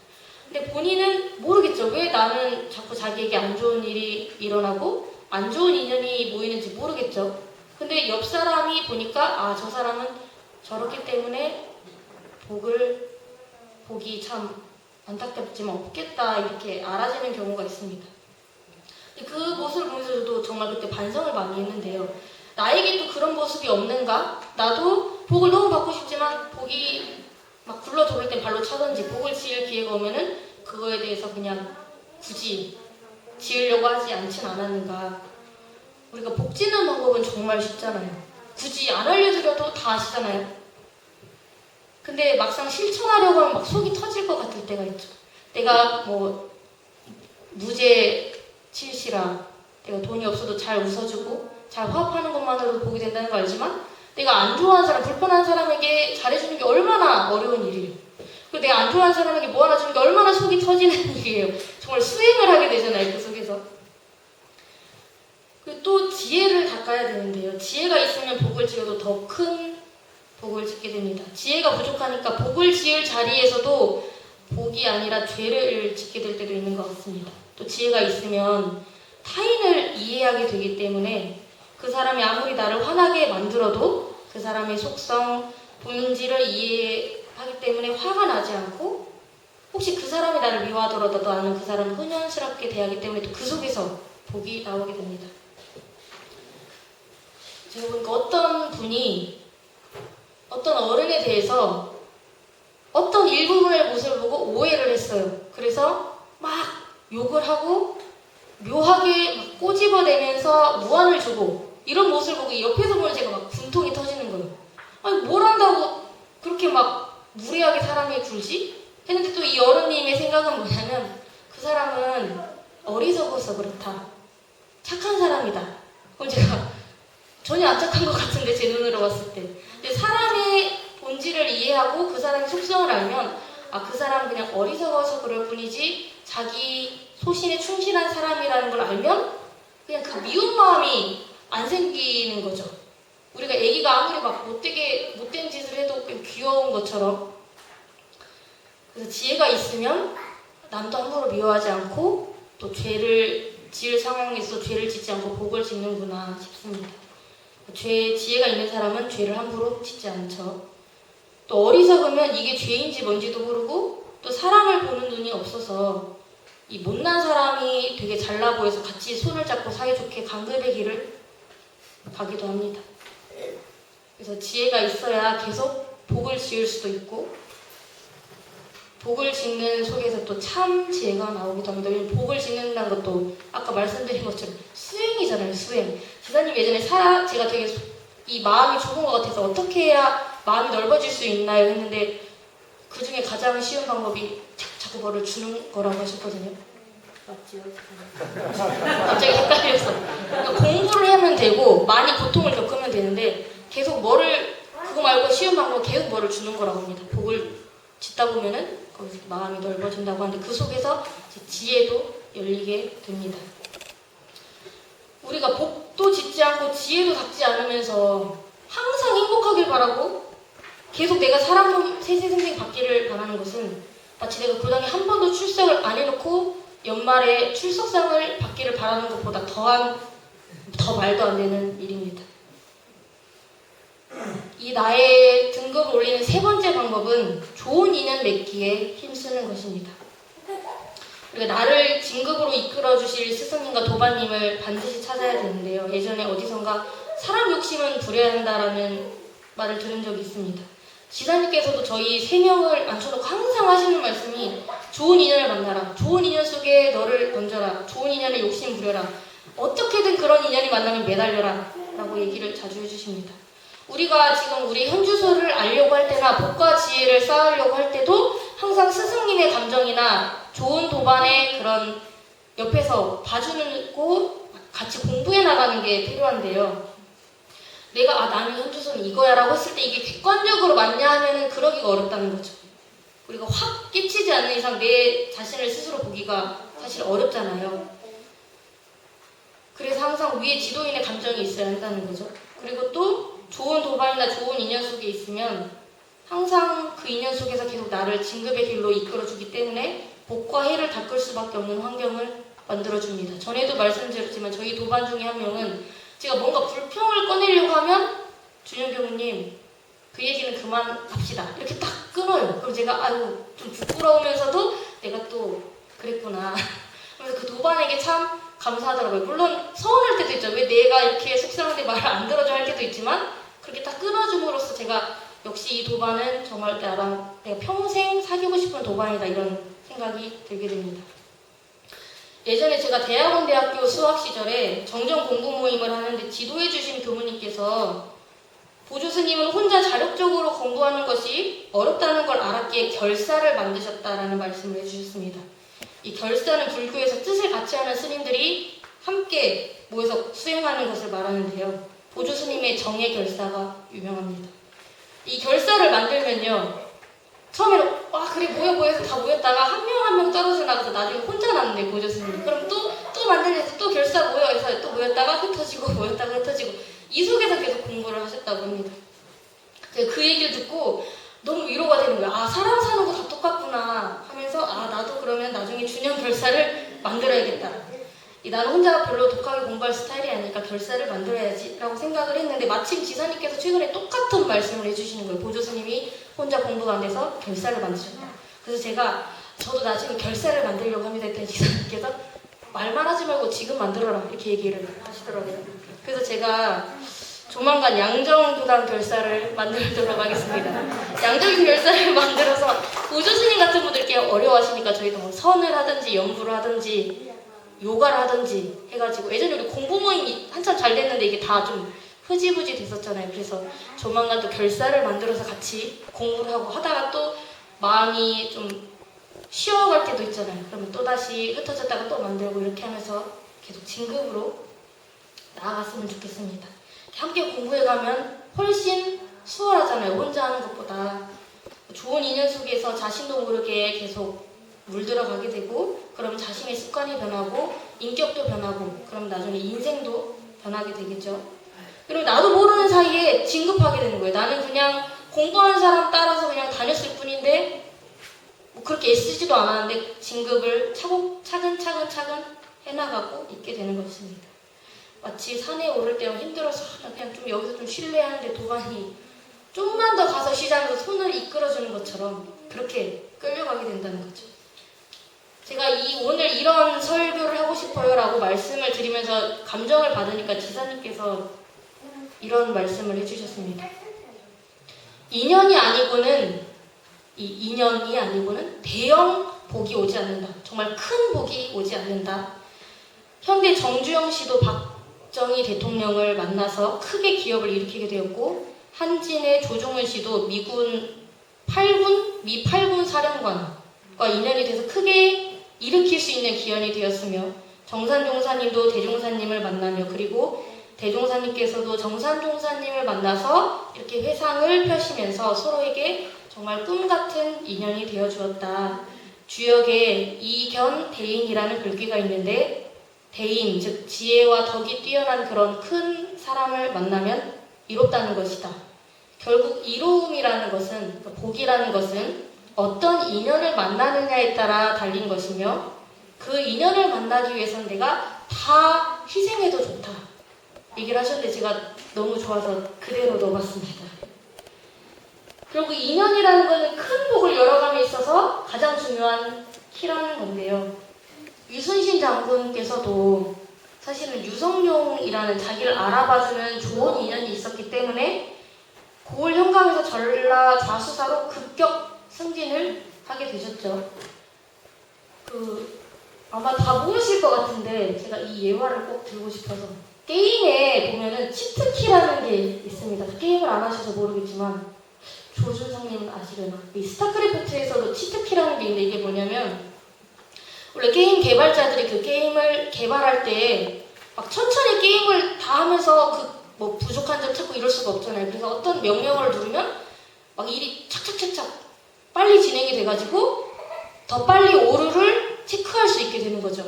근데 본인은 모르겠죠. 왜 나는 자꾸 자기에게 안 좋은 일이 일어나고 안 좋은 인연이 모이는지 모르겠죠. 근데 옆 사람이 보니까 저 사람은 저렇기 때문에 복이 참 안타깝지만 없겠다 이렇게 알아지는 경우가 있습니다. 그 모습을 보면서 저도 정말 그때 반성을 많이 했는데요. 나에게 또 그런 모습이 없는가? 나도 복을 너무 받고 싶지만 복이 막 굴러 들어올 땐 발로 차던지 복을 지을 기회가 오면은 그거에 대해서 그냥 굳이 지으려고 하지 않진 않았는가. 우리가 복 짓는 방법은 정말 쉽잖아요. 굳이 안 알려드려도 다 아시잖아요. 근데 막상 실천하려고 하면 막 속이 터질 것 같을 때가 있죠. 내가 무죄 칠시라 내가 돈이 없어도 잘 웃어주고 잘 화합하는 것만으로도 복이 된다는 거 알지만 내가 안 좋아하는 사람, 불편한 사람에게 잘해주는 게 얼마나 어려운 일이에요. 그리고 내가 안 좋아하는 사람에게 뭐 하나 주는 게 얼마나 속이 터지는 일이에요. 정말 수행을 하게 되잖아요, 그 속에서. 그리고 또 지혜를 닦아야 되는데요. 지혜가 있으면 복을 지어도 더 큰 복을 짓게 됩니다. 지혜가 부족하니까 복을 지을 자리에서도 복이 아니라 죄를 짓게 될 때도 있는 것 같습니다. 또 지혜가 있으면 타인을 이해하게 되기 때문에 그 사람이 아무리 나를 화나게 만들어도 그 사람의 속성, 본질을 이해하기 때문에 화가 나지 않고 혹시 그 사람이 나를 미워하더라도 나는 그 사람을 흔연스럽게 대하기 때문에 또 그 속에서 복이 나오게 됩니다. 제가 보니까 어떤 분이 어떤 어른에 대해서 어떤 일부분의 모습을 보고 오해를 했어요. 그래서 막 욕을 하고 묘하게 막 꼬집어내면서 무안을 주고 이런 모습을 보고 옆에서 보면 제가 막 분통이 터지는 거예요. 아니 뭘 한다고 그렇게 막 무례하게 사람이 굴지? 했는데 또 이 어른님의 생각은 뭐냐면 그 사람은 어리석어서 그렇다. 착한 사람이다. 그럼 제가 전혀 안 착한 것 같은데 제 눈으로 봤을 때. 근데 사람의 본질을 이해하고 그 사람의 속성을 알면 아, 그 사람은 그냥 어리석어서 그럴 뿐이지 자기 소신에 충실한 사람이라는 걸 알면 그냥 그 미운 마음이 안 생기는 거죠. 우리가 애기가 아무리 막 못된 짓을 해도 그냥 귀여운 것처럼 그래서 지혜가 있으면 남도 함부로 미워하지 않고 또 죄를 지을 상황에서 죄를 짓지 않고 복을 짓는구나 싶습니다. 지혜가 있는 사람은 죄를 함부로 짓지 않죠. 또 어리석으면 이게 죄인지 뭔지도 모르고 또 사람을 보는 눈이 없어서 이 못난 사람이 되게 잘나 보여서 같이 손을 잡고 사이좋게 강급의 길을 가기도 합니다. 그래서 지혜가 있어야 계속 복을 지을 수도 있고 복을 짓는 속에서 또 참 지혜가 나오기도 합니다. 왜냐면 복을 짓는다는 것도 아까 말씀드린 것처럼 수행이잖아요. 수행. 지사님 예전에 제가 되게 이 마음이 좁은 것 같아서 어떻게 해야 마음이 넓어질 수 있나요? 했는데 그 중에 가장 쉬운 방법이 자꾸 뭐를 주는 거라고 하셨거든요. 맞지요? 갑자기 헷갈렸어. 그러니까 공부를 하면 되고 많이 고통을 겪으면 되는데 계속 그거 말고 쉬운 방법은 계속 뭐를 주는 거라고 합니다. 복을 짓다 보면은 거기서 마음이 넓어진다고 하는데 그 속에서 지혜도 열리게 됩니다. 우리가 복도 짓지 않고 지혜도 닦지 않으면서 항상 행복하길 바라고 계속 내가 사람 세세생생 받기를 바라는 것은 마치 내가 고당에 한 번도 출석을 안 해놓고 연말에 출석상을 받기를 바라는 것보다 더 말도 안 되는 일입니다. 이 나의 등급을 올리는 세 번째 방법은 좋은 인연 맺기에 힘쓰는 것입니다. 우리가 나를 진급으로 이끌어주실 스승님과 도반님을 반드시 찾아야 되는데요. 예전에 어디선가 사람 욕심은 부려야 한다라는 말을 들은 적이 있습니다. 지사님께서도 저희 3명을 앉혀놓고 항상 하시는 말씀이 좋은 인연을 만나라. 좋은 인연 속에 너를 얹어라. 좋은 인연에 욕심 부려라. 어떻게든 그런 인연이 만나면 매달려라. 라고 얘기를 자주 해주십니다. 우리가 지금 우리 현주소를 알려고 할 때나 복과 지혜를 쌓으려고 할 때도 항상 스승님의 감정이나 좋은 도반의 그런 옆에서 봐주고 같이 공부해 나가는 게 필요한데요. 내가 나는 현주소는 이거야 라고 했을 때 이게 객관적으로 맞냐 하면은 그러기가 어렵다는 거죠. 우리가 확 끼치지 않는 이상 내 자신을 스스로 보기가 사실 어렵잖아요. 그래서 항상 위에 지도인의 감정이 있어야 한다는 거죠. 그리고 또 좋은 도반이나 좋은 인연 속에 있으면 항상 그 인연 속에서 계속 나를 진급의 길로 이끌어주기 때문에 복과 해를 닦을 수밖에 없는 환경을 만들어줍니다. 전에도 말씀드렸지만 저희 도반 중에 한 명은 제가 뭔가 불평을 꺼내려고 하면 준영 교무님 그 얘기는 그만합시다 이렇게 딱 끊어요. 그럼 제가 아이고 좀 부끄러우면서도 내가 또 그랬구나. 그래서 그 도반에게 참 감사하더라고요. 물론 서운할 때도 있죠. 왜 내가 이렇게 속상한데 말을 안 들어줘 할 때도 있지만 그렇게 딱 끊어줌으로써 제가 역시 이 도반은 정말 내가 평생 사귀고 싶은 도반이다 이런 생각이 들게 됩니다. 예전에 제가 대학원대학교 수학 시절에 정정 공부 모임을 하는데 지도해주신 교무님께서 보조 스님은 혼자 자력적으로 공부하는 것이 어렵다는 걸 알았기에 결사를 만드셨다라는 말씀을 해주셨습니다. 이 결사는 불교에서 뜻을 같이 하는 스님들이 함께 모여서 수행하는 것을 말하는데요. 보조 스님의 정의 결사가 유명합니다. 이 결사를 만들면요. 처음에는 그래 모여 해서 다 모였다가 한 명 떨어져 나가서 나중에 혼자 남는데 보조 스님이. 그럼 또 만들면서 또 결사 모여 해서 또 모였다가 흩어지고 모였다가 흩어지고 이 속에서 계속 공부를 하셨다고 합니다. 제가 그 얘기를 듣고 너무 위로가 되는 거예요. 사람 사는 거 다 똑같구나 하면서 나도 그러면 나중에 준영 결사를 만들어야겠다. 나는 혼자 별로 독하게 공부할 스타일이 아니니까 결사를 만들어야지 라고 생각을 했는데 마침 지사님께서 최근에 똑같은 말씀을 해주시는 거예요. 보조 스님이 혼자 공부가 안 돼서 결사를 만드셨다. 그래서 제가 저도 나중에 결사를 만들려고 합니다 했더니 지사님께서 말만 하지 말고 지금 만들어라 이렇게 얘기를 하시더라고요. 그래서 제가 조만간 양정부당 결사를 만들도록 하겠습니다. 양정 결사를 만들어서 우주스님 같은 분들께 어려워하시니까 저희도 뭐 선을 하든지 연구를 하든지 요가를 하든지 해가지고 예전에 우리 공부 모임이 한참 잘 됐는데 이게 다 좀 흐지부지 됐었잖아요. 그래서 조만간 또 결사를 만들어서 같이 공부를 하고 하다가 또 마음이 좀 쉬어갈 때도 있잖아요. 그러면 또다시 흩어졌다가 또 만들고 이렇게 하면서 계속 진급으로 나아갔으면 좋겠습니다. 함께 공부해가면 훨씬 수월하잖아요. 혼자 하는 것보다. 좋은 인연 속에서 자신도 모르게 계속 물들어가게 되고 그럼 자신의 습관이 변하고 인격도 변하고 그럼 나중에 인생도 변하게 되겠죠. 그리고 나도 모르는 사이에 진급하게 되는 거예요. 나는 그냥 공부하는 사람 따라서 그냥 다녔을 뿐인데 뭐 그렇게 애쓰지도 않았는데 진급을 차근차근 해나가고 있게 되는 것입니다. 마치 산에 오를 때 힘들어서 그냥 좀 여기서 좀 쉴래 하는데 도반이 좀만 더 가서 쉬자면서 손을 이끌어주는 것처럼 그렇게 끌려가게 된다는 거죠. 제가 오늘 이런 설교를 하고 싶어요 라고 말씀을 드리면서 감정을 받으니까 지사님께서 이런 말씀을 해주셨습니다. 인연이 아니고는 대형 복이 오지 않는다. 정말 큰 복이 오지 않는다. 현대 정주영 씨도 박정희 대통령을 만나서 크게 기업을 일으키게 되었고 한진의 조종은 씨도 미 8군 사령관과 인연이 돼서 크게 일으킬 수 있는 기원이 되었으며 정산종사님도 대종사님을 만나며 그리고 대종사님께서도 정산종사님을 만나서 이렇게 회상을 펴시면서 서로에게 정말 꿈같은 인연이 되어 주었다. 주역에 이견대인이라는 글귀가 있는데 대인, 즉 지혜와 덕이 뛰어난 그런 큰 사람을 만나면 이롭다는 것이다. 결국 이로움이라는 것은, 복이라는 것은 어떤 인연을 만나느냐에 따라 달린 것이며 그 인연을 만나기 위해서는 내가 다 희생해도 좋다. 얘기를 하셨는데 제가 너무 좋아서 그대로 넣어봤습니다. 결국 인연이라는 것은 큰 복을 열어감에 있어서 가장 중요한 키라는 건데요. 유순신 장군께서도 사실은 유성룡이라는 자기를 알아봐주는 좋은 인연이 있었기 때문에 고을 현감에서 전라 좌수사로 급격 승진을 하게 되셨죠. 아마 다 모르실 것 같은데 제가 이 예화를 꼭 들고 싶어서 게임에 보면은 치트키라는 게 있습니다. 게임을 안 하셔서 모르겠지만 조준성님은 아시려나? 이 스타크래프트에서도 치트키라는 게 있는데 이게 뭐냐면 원래 게임 개발자들이 그 게임을 개발할 때 막 천천히 게임을 다 하면서 뭐 부족한 점 찾고 이럴 수가 없잖아요. 그래서 어떤 명령어를 누르면 막 일이 착착착착 빨리 진행이 돼가지고 더 빨리 오류를 체크할 수 있게 되는 거죠.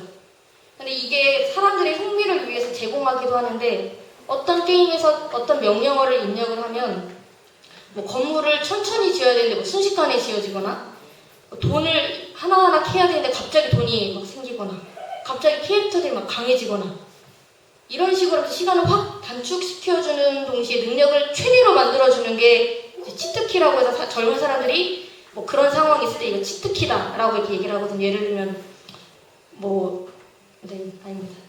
근데 이게 사람들의 흥미를 위해서 제공하기도 하는데 어떤 게임에서 어떤 명령어를 입력을 하면 뭐 건물을 천천히 지어야 되는데 뭐 순식간에 지어지거나 뭐 돈을 하나하나 캐야 되는데 갑자기 돈이 막 생기거나 갑자기 캐릭터들이 막 강해지거나 이런 식으로 시간을 확 단축시켜주는 동시에 능력을 최대로 만들어주는 게 이제 치트키라고 해서 젊은 사람들이 뭐 그런 상황이 있을 때 이거 치트키다 라고 이렇게 얘기를 하거든요. 예를 들면 네, 아닙니다.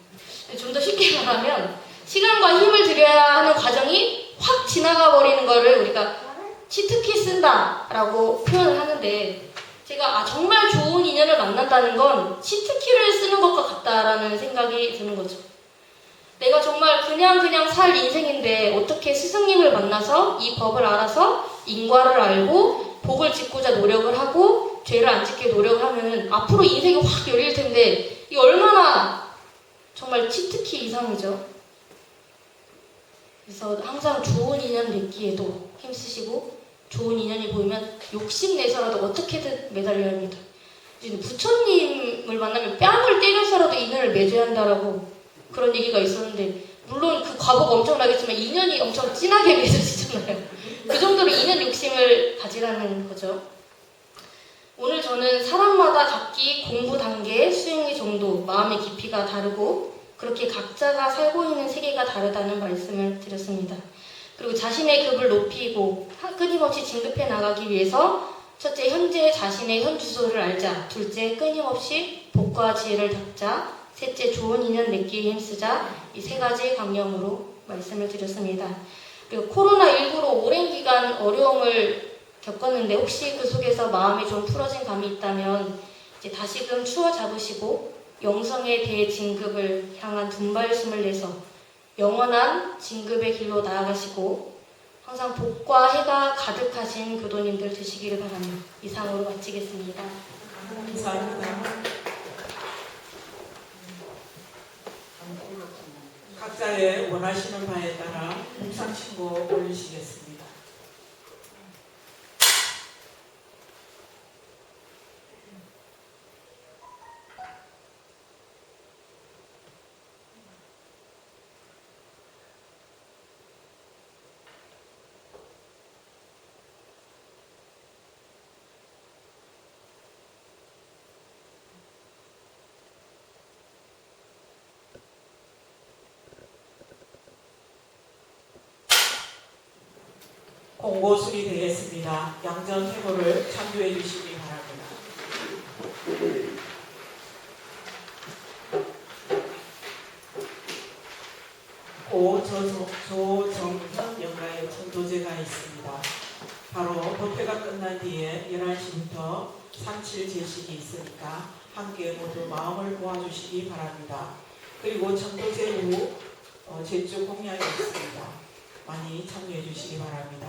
좀 더 쉽게 말하면 시간과 힘을 들여야 하는 과정이 확 지나가 버리는 거를 우리가 치트키 쓴다 라고 표현을 하는데 제가 정말 좋은 인연을 만난다는 건 치트키를 쓰는 것과 같다라는 생각이 드는 거죠. 내가 정말 그냥 살 인생인데 어떻게 스승님을 만나서 이 법을 알아서 인과를 알고 복을 짓고자 노력을 하고 죄를 안 짓게 노력을 하면 앞으로 인생이 확 열릴 텐데 이 얼마나 정말 치트키 이상이죠. 그래서 항상 좋은 인연 맺기에도 힘쓰시고 좋은 인연이 보이면 욕심내서라도 어떻게든 매달려야 합니다. 부처님을 만나면 뺨을 때려서라도 인연을 맺어야 한다라고 그런 얘기가 있었는데 물론 그 과거가 엄청나겠지만 인연이 엄청 진하게 맺어지잖아요. 그 정도로 인연 욕심을 가지라는 거죠. 오늘 저는 사람마다 각기 공부 단계, 수행의 정도, 마음의 깊이가 다르고 그렇게 각자가 살고 있는 세계가 다르다는 말씀을 드렸습니다. 그리고 자신의 급을 높이고 끊임없이 진급해 나가기 위해서 첫째, 현재 자신의 현 주소를 알자. 둘째, 끊임없이 복과 지혜를 닦자. 셋째, 좋은 인연 맺기에 힘쓰자. 이 세 가지 강령으로 말씀을 드렸습니다. 그리고 코로나19로 오랜 기간 어려움을 겪었는데 혹시 그 속에서 마음이 좀 풀어진 감이 있다면 이제 다시금 추워 잡으시고 영성의 대진급을 향한 분발심을 내서 영원한 진급의 길로 나아가시고 항상 복과 해가 가득하신 교도님들 되시기를 바랍니다. 이상으로 마치겠습니다. 감사합니다. 각자의 원하시는 바에 따라 묵상 신고 올리시겠습니다. 공고 수리되겠습니다. 양전 회고를 참조해 주시기 바랍니다. 고 조정현 영가의 전도제가 있습니다. 바로 법회가 끝난 뒤에 11시부터 37 제식이 있으니까 함께 모두 마음을 모아주시기 바랍니다. 그리고 전도제 후 제주 공양이 있습니다. 많이 참여해 주시기 바랍니다.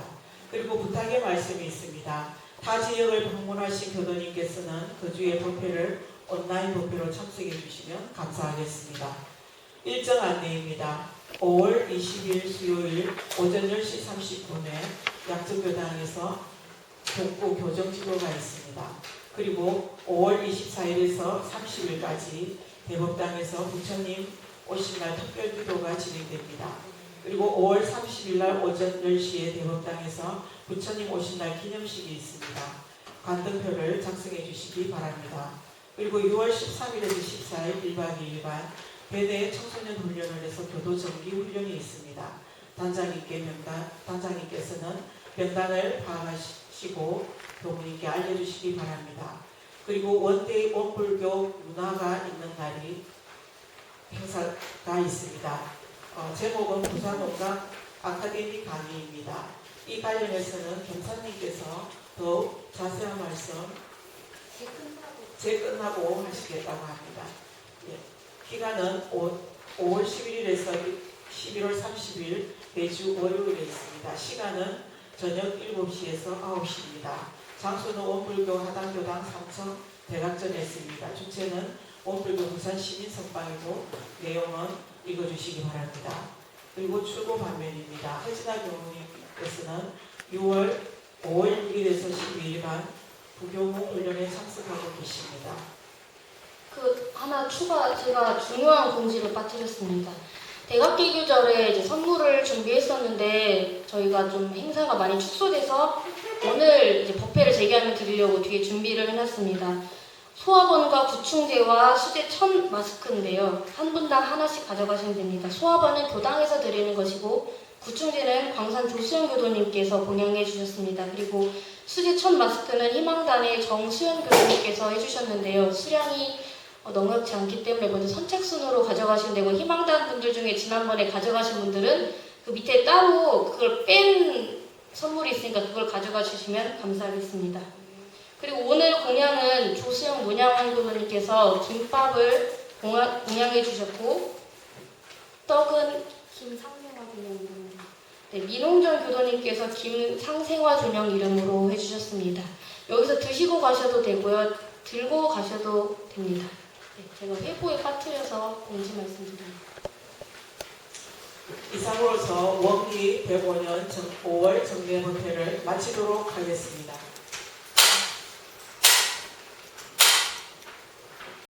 그리고 부탁의 말씀이 있습니다. 타 지역을 방문하신 교도님께서는 그 주의 법회를 온라인 법회로 참석해 주시면 감사하겠습니다. 일정 안내입니다. 5월 20일 수요일 오전 10시 30분에 양천교당에서 복구 교정지도가 있습니다. 그리고 5월 24일에서 30일까지 대법당에서 부처님 오신 날 특별기도가 진행됩니다. 그리고 5월 30일 날 오전 10시에 대법당에서 부처님 오신 날 기념식이 있습니다. 관등표를 작성해 주시기 바랍니다. 그리고 6월 13일에서 14일 1박 2일간 대대 청소년 훈련을 해서 교도 정기 훈련이 있습니다. 단장님께서는 명단을 파악하시고 교무님께 알려주시기 바랍니다. 그리고 원데이 원불교 문화가 있는 날이 행사가 있습니다. 제목은 부산원각 아카데미 강의입니다. 이 관련해서는 경사님께서 더욱 자세한 말씀 제 끝나고 하시겠다고 합니다. 예. 기간은 5월 11일에서 11월 30일 매주 월요일에 있습니다. 시간은 저녁 7시에서 9시입니다. 장소는 원불교 하단교당 3층 대각전에 있습니다. 주체는 원불교 부산 시민성방이고 내용은 읽어주시기 바랍니다. 그리고 출고 반면입니다. 허진아 교무님께서는 5월 6일에서 12일간 부교무 훈련에 참석하고 계십니다. 하나 제가 중요한 공지를 빠뜨렸습니다. 대각기 규절에 이제 선물을 준비했었는데 저희가 좀 행사가 많이 축소돼서 오늘 이제 법회를 재개하면 드리려고 뒤에 준비를 해놨습니다. 소화번과 구충제와 수제 1000 마스크인데요. 한 분당 하나씩 가져가시면 됩니다. 소화번은 교당에서 드리는 것이고 구충제는 광산 조수영 교도님께서 봉양해 주셨습니다. 그리고 수제 1000 마스크는 희망단의 정수연 교도님께서 해주셨는데요. 수량이 넉넉지 않기 때문에 먼저 선착순으로 가져가시면 되고 희망단 분들 중에 지난번에 가져가신 분들은 그 밑에 따로 그걸 뺀 선물이 있으니까 그걸 가져가 주시면 감사하겠습니다. 그리고 오늘 공양은 조수영 문양원 교도님께서 김밥을 공양해 주셨고 떡은 김상생화 조령 이름으로 민홍전 교도님께서 김상생화 조령 이름으로 해주셨습니다. 여기서 드시고 가셔도 되고요. 들고 가셔도 됩니다. 제가 회고에 빠뜨려서 공지 말씀드립니다. 이상으로서 원기 105년 5월 정례 법회를 마치도록 하겠습니다.